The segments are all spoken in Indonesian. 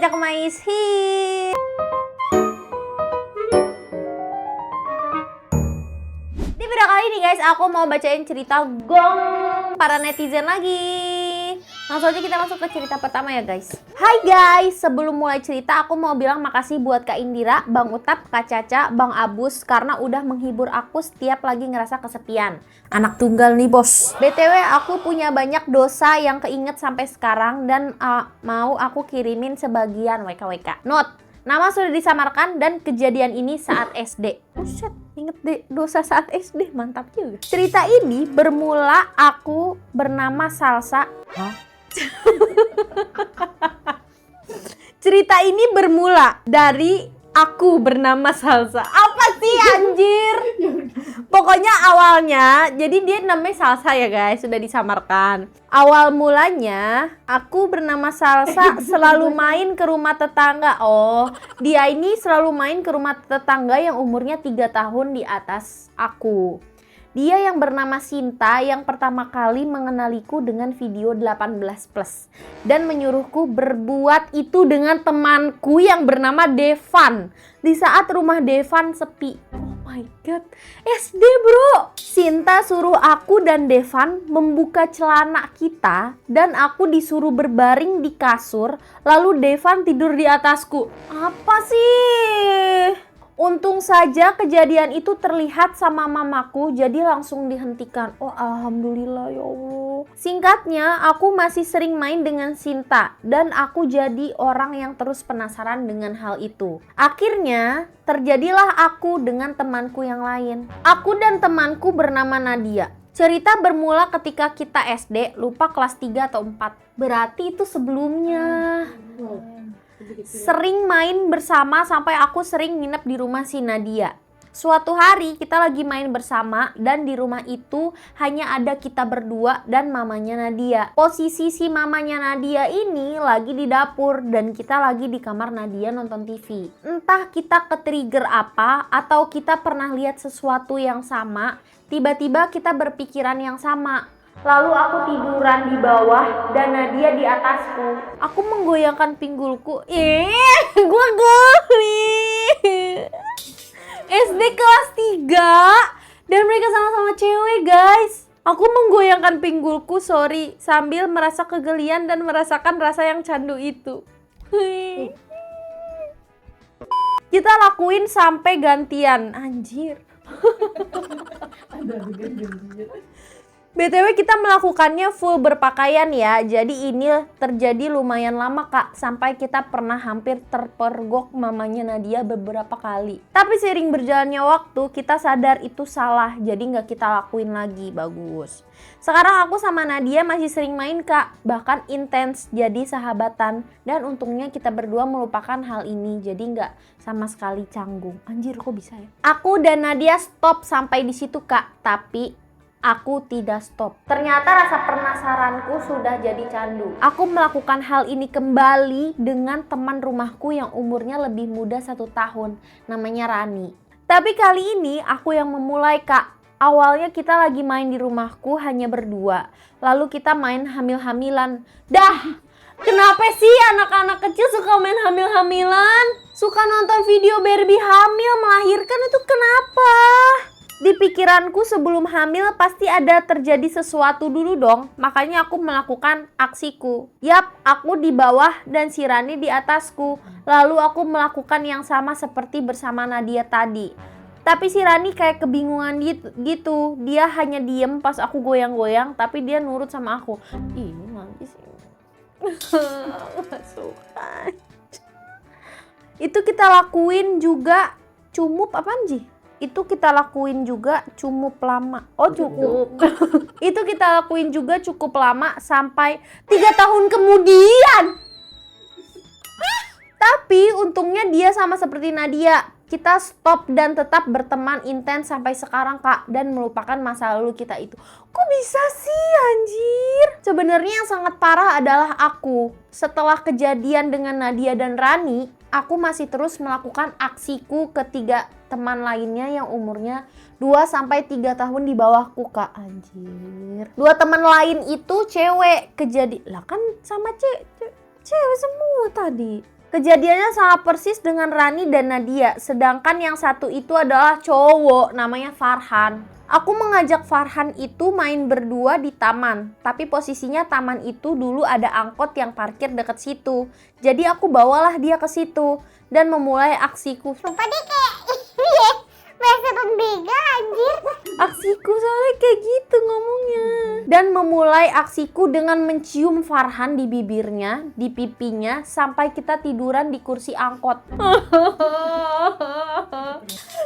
ngajak mais. Di video kali ini guys, aku mau bacain cerita gong para netizen lagi. Langsung aja kita masuk ke cerita pertama ya guys. Hai guys, sebelum mulai cerita aku mau bilang makasih buat Kak Indira, Bang Utap, Kak Caca, Bang Abus karena udah menghibur aku setiap lagi ngerasa kesepian. Anak tunggal nih bos. BTW aku punya banyak dosa yang keinget sampai sekarang dan mau aku kirimin sebagian WKWK. Note, nama sudah disamarkan dan kejadian ini saat SD. Buset, inget deh dosa saat SD, mantap juga. Cerita ini bermula aku bernama Salsa. Hah? Cerita ini bermula dari aku bernama Salsa. Apa sih anjir? Pokoknya awalnya, jadi dia namanya Salsa ya guys, sudah disamarkan. Awal mulanya, aku bernama Salsa selalu main ke rumah tetangga. Oh, dia ini selalu main ke rumah tetangga yang umurnya 3 tahun di atas aku. Dia yang bernama Sinta yang pertama kali mengenaliku dengan video 18+ dan menyuruhku berbuat itu dengan temanku yang bernama Devan di saat rumah Devan sepi. Oh my god, SD bro. Sinta suruh aku dan Devan membuka celana kita dan aku disuruh berbaring di kasur, lalu Devan tidur di atasku. Apa sih? Untung saja kejadian itu terlihat sama mamaku, jadi langsung dihentikan. Oh alhamdulillah ya Allah. Singkatnya, aku masih sering main dengan Sinta dan aku jadi orang yang terus penasaran dengan hal itu. Akhirnya, terjadilah aku dengan temanku yang lain. Aku dan temanku bernama Nadia. Cerita bermula ketika kita SD, lupa kelas 3 atau 4. Berarti itu sebelumnya. Sering main bersama sampai aku sering nginep di rumah si Nadia. Suatu hari kita lagi main bersama dan di rumah itu hanya ada kita berdua dan mamanya Nadia. Posisi si mamanya Nadia ini lagi di dapur dan kita lagi di kamar Nadia nonton TV. Entah kita ke-trigger apa atau kita pernah lihat sesuatu yang sama, tiba-tiba kita berpikiran yang sama. Lalu aku tiduran di bawah dan Nadia di atasku. Aku menggoyangkan pinggulku. Gue geli. SD kelas 3 dan mereka sama-sama cewek guys. Aku menggoyangkan pinggulku, sorry, sambil merasa kegelian dan merasakan rasa yang candu itu. Kita lakuin sampai gantian. Anjir. BTW kita melakukannya full berpakaian ya. Jadi ini terjadi lumayan lama kak. Sampai kita pernah hampir terpergok mamanya Nadia beberapa kali. Tapi seiring berjalannya waktu kita sadar itu salah. Jadi nggak kita lakuin lagi. Bagus. Sekarang aku sama Nadia masih sering main kak. Bahkan intens jadi sahabatan. Dan untungnya kita berdua melupakan hal ini. Jadi nggak sama sekali canggung. Anjir kok bisa ya. Aku dan Nadia stop sampai di situ kak. Tapi aku tidak stop. Ternyata rasa penasaranku sudah jadi candu. Aku melakukan hal ini kembali dengan teman rumahku yang umurnya lebih muda 1 tahun. Namanya Rani. Tapi kali ini aku yang memulai kak. Awalnya kita lagi main di rumahku hanya berdua. Lalu kita main hamil-hamilan. Dah! Kenapa sih anak-anak kecil suka main hamil-hamilan? Suka nonton video Barbie hamil melahirkan itu kenapa? Di pikiranku sebelum hamil pasti ada terjadi sesuatu dulu dong. Makanya aku melakukan aksiku. Yap, aku di bawah dan si Rani di atasku. Lalu aku melakukan yang sama seperti bersama Nadia tadi. Tapi si Rani kayak kebingungan gitu. Dia hanya diem pas aku goyang-goyang. Tapi dia nurut sama aku. Ih, nanti sih. Suka. Itu kita lakuin juga cumup apaan sih? Itu kita lakuin juga cukup lama. Oh cukup. Itu kita lakuin juga cukup lama sampai 3 tahun kemudian. Tapi untungnya dia sama seperti Nadia. Kita stop dan tetap berteman intens sampai sekarang kak. Dan melupakan masa lalu kita itu. Kok bisa sih anjir? Sebenarnya yang sangat parah adalah aku. Setelah kejadian dengan Nadia dan Rani, aku masih terus melakukan aksiku ketiga teman lainnya yang umurnya 2-3 tahun di bawahku kak. Anjir. 2 teman lain itu cewek. Lah kan sama cewek semua tadi. Kejadiannya sama persis dengan Rani dan Nadia, sedangkan yang satu itu adalah cowok, namanya Farhan. Aku mengajak Farhan itu main berdua di taman, tapi posisinya taman itu dulu ada angkot yang parkir deket situ. Jadi aku bawalah dia ke situ dan memulai aksiku. Sumpah deh kayak iya, bahasa pembega anjir. Aksiku soalnya kayak gitu ngomongnya. Dan memulai aksiku dengan mencium Farhan di bibirnya, di pipinya, sampai kita tiduran di kursi angkot.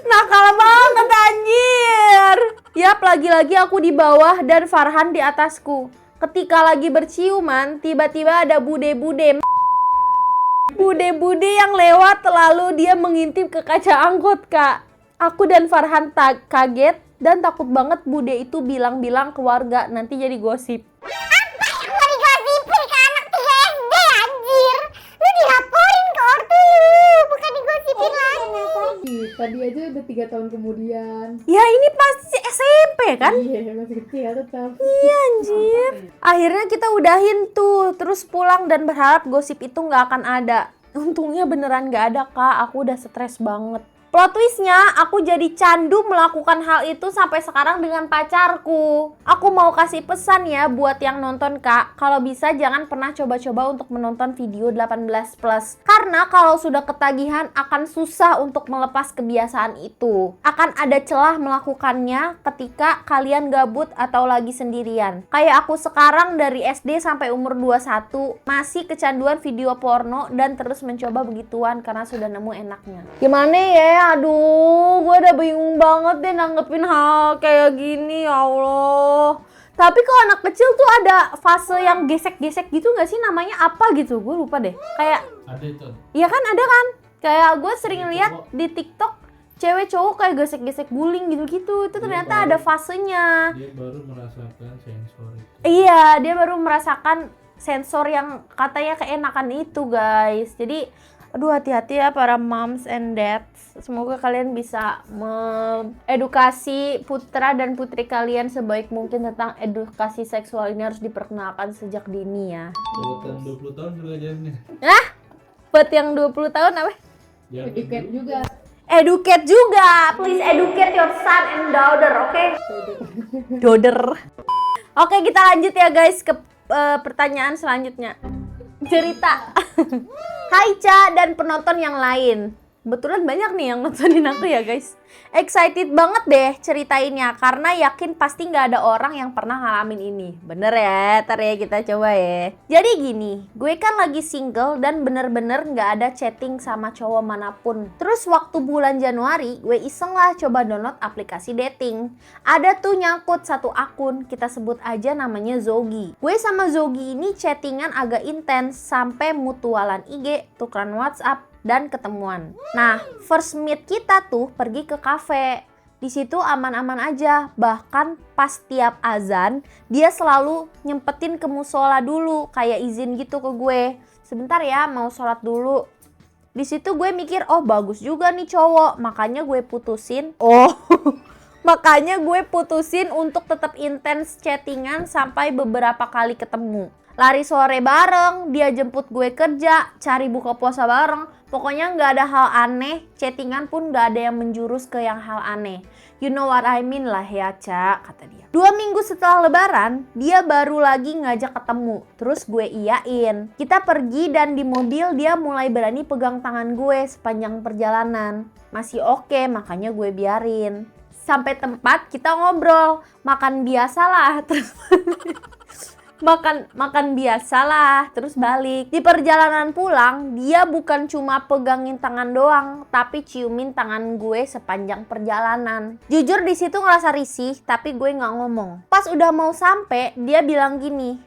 Nakal banget anjir. Yap, lagi-lagi aku di bawah dan Farhan di atasku. Ketika lagi berciuman, tiba-tiba ada bude-bude yang lewat, lalu dia mengintip ke kaca angkot, Kak. Aku dan Farhan kaget dan takut banget bude itu bilang-bilang ke warga, nanti jadi gosip. Apa yang mau digosipin ke anak 3 SD anjir? Lu dilaporin ke ortu lu, bukan digosipin lagi. Tadi aja udah 3 tahun kemudian. Ya ini pasti SMP kan? Iya, masih kecil tetap. Iya anjir. Akhirnya kita udahin tuh, terus pulang dan berharap gosip itu nggak akan ada. Untungnya beneran nggak ada, Kak. Aku udah stres banget. Plot twistnya, aku jadi candu melakukan hal itu sampai sekarang dengan pacarku. Aku mau kasih pesan ya buat yang nonton, Kak. Kalau bisa jangan pernah coba-coba untuk menonton video 18+. Karena kalau sudah ketagihan akan susah untuk melepas kebiasaan itu. Akan ada celah melakukannya ketika kalian gabut atau lagi sendirian. Kayak aku sekarang dari SD sampai umur 21 masih kecanduan video porno dan terus mencoba begituan karena sudah nemu enaknya. Gimana ya? Aduh, gue udah bingung banget deh nanggepin hal kayak gini, ya Allah. Tapi kalau anak kecil tuh ada fase yang gesek-gesek gitu gak sih? Namanya apa gitu? Gue lupa deh. Kayak Ada itu. iya kan, ada kan? Kayak gue sering lihat di TikTok cewek cowok kayak gesek-gesek guling gitu-gitu. Itu ternyata ada fasenya. Dia baru merasakan sensor itu. Iya, dia baru merasakan sensor yang katanya keenakan itu, guys. Jadi aduh, hati-hati ya para moms and dads. Semoga kalian bisa mengedukasi putra dan putri kalian sebaik mungkin tentang edukasi seksual ini harus diperkenalkan sejak dini ya. Buatan 20 tahun juga jadinya. Nah, buat yang 20 tahun apa? Educate juga. Educate juga. Please educate your son and daughter, oke? Daughter. Oke, kita lanjut ya guys ke pertanyaan selanjutnya. Cerita. Hai Ca dan penonton yang lain. Kebetulan banyak nih yang nontonin aku ya guys. Excited banget deh ceritainnya karena yakin pasti nggak ada orang yang pernah ngalamin ini. Bener ya, ntar ya kita coba ya. Jadi gini, gue kan lagi single dan bener-bener nggak ada chatting sama cowok manapun. Terus waktu bulan Januari, gue iseng lah coba download aplikasi dating. Ada tuh nyangkut satu akun, kita sebut aja namanya Zogi. Gue sama Zogi ini chattingan agak intens sampai mutualan IG, tukeran WhatsApp, dan ketemuan. Nah, first meet kita tuh pergi ke kafe. Di situ aman-aman aja. Bahkan pas tiap azan, dia selalu nyempetin ke musola dulu, kayak izin gitu ke gue. Sebentar ya, mau sholat dulu. Di situ gue mikir, oh bagus juga nih cowok, makanya gue putusin. Makanya gue putusin untuk tetap intens chattingan sampai beberapa kali ketemu. Lari sore bareng, dia jemput gue kerja, cari buka puasa bareng. Pokoknya nggak ada hal aneh, chattingan pun nggak ada yang menjurus ke yang hal aneh. You know what I mean lah ya, Ca, kata dia. 2 minggu setelah lebaran, dia baru lagi ngajak ketemu. Terus gue iyain. Kita pergi dan di mobil dia mulai berani pegang tangan gue sepanjang perjalanan. Masih oke, makanya gue biarin. Sampai tempat kita ngobrol, makan biasalah, terus makan biasalah, terus balik. Di perjalanan pulang, dia bukan cuma pegangin tangan doang, tapi ciumin tangan gue sepanjang perjalanan. Jujur di situ ngerasa risih, tapi gue nggak ngomong. Pas udah mau sampai, dia bilang gini,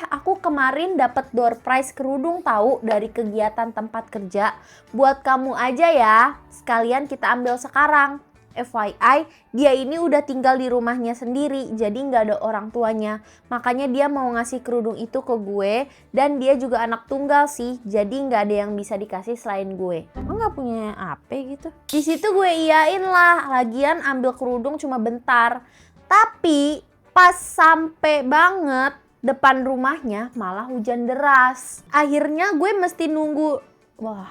aku kemarin dapat door prize kerudung tahu dari kegiatan tempat kerja. Buat kamu aja ya, sekalian kita ambil sekarang. FYI, dia ini udah tinggal di rumahnya sendiri, jadi nggak ada orang tuanya. Makanya dia mau ngasih kerudung itu ke gue, dan dia juga anak tunggal sih, jadi nggak ada yang bisa dikasih selain gue. Emang nggak punya apa gitu? Di situ gue iyain lah, lagian ambil kerudung cuma bentar. Tapi pas sampai banget depan rumahnya malah hujan deras. Akhirnya gue mesti nunggu Wah.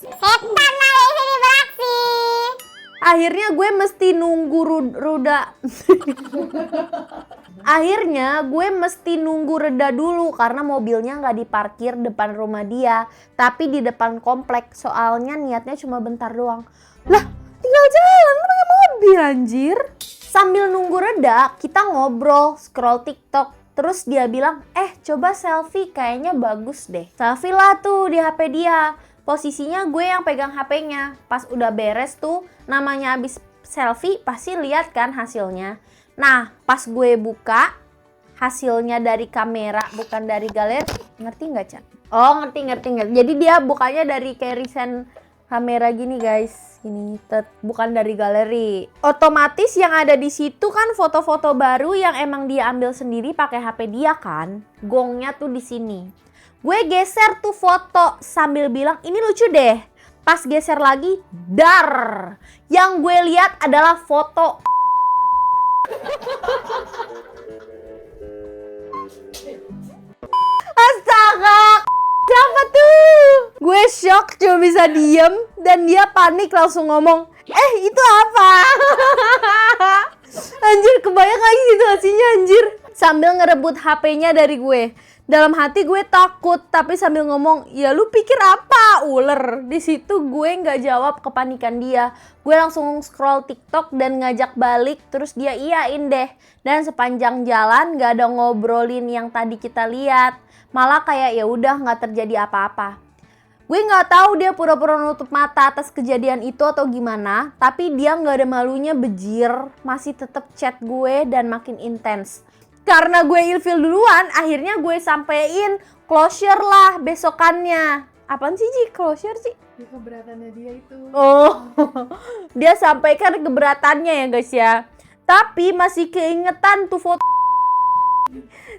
Setan lah di sini beraksi. Akhirnya gue mesti nunggu Akhirnya gue mesti nunggu reda dulu karena mobilnya nggak diparkir depan rumah dia, tapi di depan komplek. Soalnya niatnya cuma bentar doang. Lah, tinggal jalan kan pakai mobil anjir. Sambil nunggu reda, kita ngobrol, scroll TikTok. Terus dia bilang, coba selfie kayaknya bagus deh. Selfie lah tuh di HP dia. Posisinya gue yang pegang HP-nya. Pas udah beres tuh, namanya abis selfie pasti lihat kan hasilnya. Nah, pas gue buka, hasilnya dari kamera bukan dari galeri. Ngerti nggak, Cak? Oh, ngerti. Jadi dia bukanya dari kayak recent kamera gini, guys. Ini bukan dari galeri. Otomatis yang ada di situ kan foto-foto baru yang emang dia ambil sendiri pakai HP dia kan. Gongnya tuh di sini. Gue geser tuh foto sambil bilang ini lucu deh. Pas geser lagi, dar. Yang gue lihat adalah foto. Astaga, siapa tuh? Gue shock cuma bisa diem dan dia panik langsung ngomong, itu apa? Anjir, kebayang lagi situasinya anjir. Sambil ngerebut HP-nya dari gue. Dalam hati gue takut, tapi sambil ngomong, ya lu pikir apa? Ular. Di situ gue nggak jawab kepanikan dia. Gue langsung scroll TikTok dan ngajak balik, terus dia iyain deh. Dan sepanjang jalan nggak ada ngobrolin yang tadi kita lihat. Malah kayak ya udah nggak terjadi apa-apa. Gue nggak tahu dia pura-pura nutup mata atas kejadian itu atau gimana, tapi dia nggak ada malunya bejir, masih tetap chat gue dan makin intens. Karena gue ilfil duluan, akhirnya gue sampein closure lah besokannya. Apaan sih Ji? Closure sih? Ya, keberatannya dia itu. Oh, dia sampaikan keberatannya ya guys ya. Tapi masih keingetan tuh foto.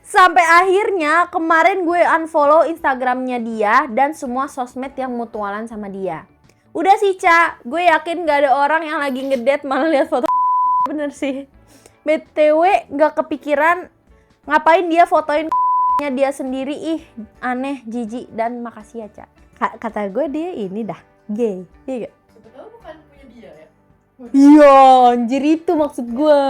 Sampai akhirnya kemarin gue unfollow Instagramnya dia dan semua sosmed yang mutualan sama dia. Udah sih Ca, gue yakin gak ada orang yang lagi ngedate malah lihat foto. Bener sih. BTW gak kepikiran ngapain dia fotoin dia sendiri. Ih, aneh, jijik, dan makasih ya Ca. Kata gue dia ini dah gay. Iya gak? Sebetulnya bukan punya dia ya. Iya, anjir itu maksud gue.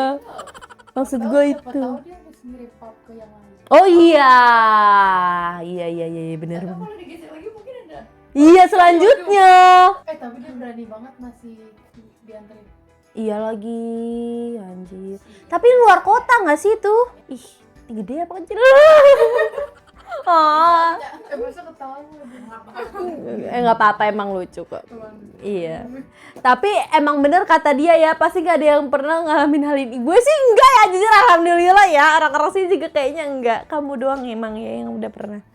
Maksud gue Siapa itu. tahu dia habis mirip pop ke yang lain. Oh iya. Iya bener. Atau kalau digeser lagi mungkin ada. Iya selanjutnya. Tapi dia berani banget masih dianterin. Iya lagi, anjir. Tapi luar kota nggak sih itu? Ih, gede apa kecil? Ah, Masa ketawa nggak apa-apa, emang lucu kok. Iya. Tapi emang bener kata dia ya, pasti gak ada yang pernah ngalamin hal ini. Gue sih enggak ya, jujur alhamdulillah ya. Orang-orang sih juga kayaknya enggak. Kamu doang emang ya yang udah pernah.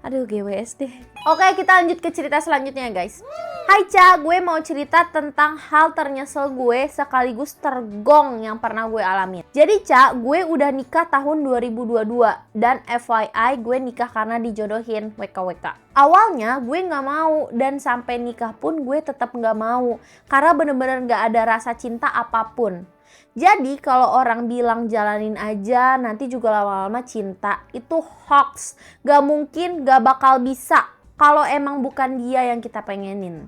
Aduh, GWS deh. Oke, kita lanjut ke cerita selanjutnya guys. Hai Ca, gue mau cerita tentang hal ternyesel gue sekaligus tergong yang pernah gue alamin. Jadi Ca, gue udah nikah tahun 2022 dan FYI gue nikah karena dijodohin, WKWK. Awalnya gue gak mau dan sampai nikah pun gue tetap gak mau karena bener-bener gak ada rasa cinta apapun. Jadi kalau orang bilang jalanin aja nanti juga lama-lama cinta, itu hoax. Gak mungkin, gak bakal bisa kalau emang bukan dia yang kita pengenin.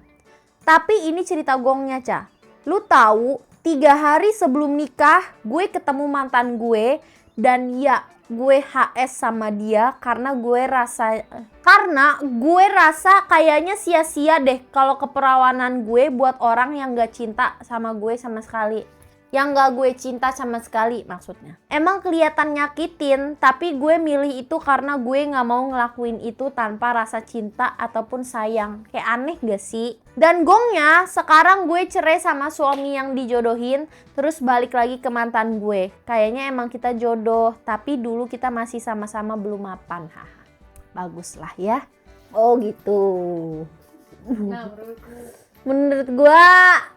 Tapi ini cerita gongnya Ca. Lu tahu 3 hari sebelum nikah gue ketemu mantan gue dan ya gue HS sama dia karena gue rasa kayaknya sia-sia deh kalau keperawanan gue buat orang yang gak cinta sama gue sama sekali. Yang gak gue cinta sama sekali maksudnya. Emang kelihatan nyakitin, tapi gue milih itu karena gue gak mau ngelakuin itu tanpa rasa cinta ataupun sayang. Kayak aneh gak sih? Dan gongnya, sekarang gue cerai sama suami yang dijodohin, terus balik lagi ke mantan gue. Kayaknya emang kita jodoh, tapi dulu kita masih sama-sama belum mapan. Haha. Bagus lah ya. Oh gitu. Nah, Menurut gue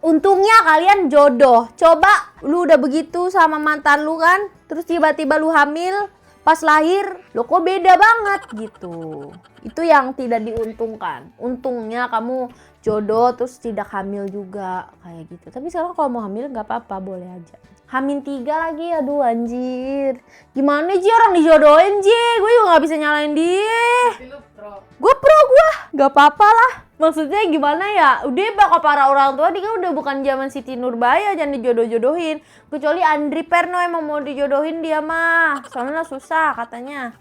untungnya kalian jodoh. Coba lu udah begitu sama mantan lu kan, terus tiba-tiba lu hamil, pas lahir lo kok beda banget gitu. Itu yang tidak diuntungkan. Untungnya kamu jodoh terus tidak hamil juga kayak gitu. Tapi sekarang kalau mau hamil nggak apa-apa, boleh aja. Hamil 3 lagi, aduh anjir. Gimana Ji, orang dijodohin Ji, gue juga gak bisa nyalain dia. tapi lu pro. Gue pro gue. Gak apa-apa lah. Maksudnya gimana ya? Udah bakal para orang tua, dia kan udah bukan zaman Siti Nurbaya, jangan dijodoh-jodohin. Kecuali Andri Perno emang mau dijodohin dia mah. Soalnya susah katanya.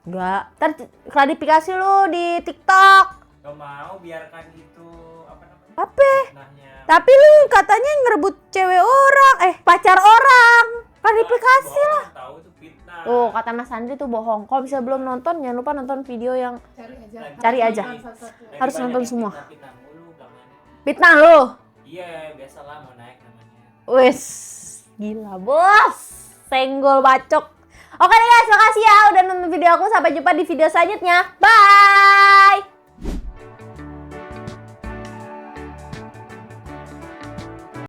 Enggak. Ntar klarifikasi lu di TikTok. Gak mau, biarkan itu apa namanya? Apa? Fitnahnya. Tapi lu katanya ngerebut cewek orang, pacar orang. Klarifikasi Bohong, lah. tahu itu fitnah. Tuh kata Mas Andri tuh bohong. Kalau bisa belum nonton, jangan lupa nonton video yang Cari aja. Cari aja. Satu-satu. Lagi harus banyak nonton yang semua. Fitnah mulu belakangan. fitnah lu. Iya, biasalah mau naik namanya. Wes, gila bos. Senggol bacok. Oke deh guys, makasih ya udah nonton video aku. Sampai jumpa di video selanjutnya. Bye.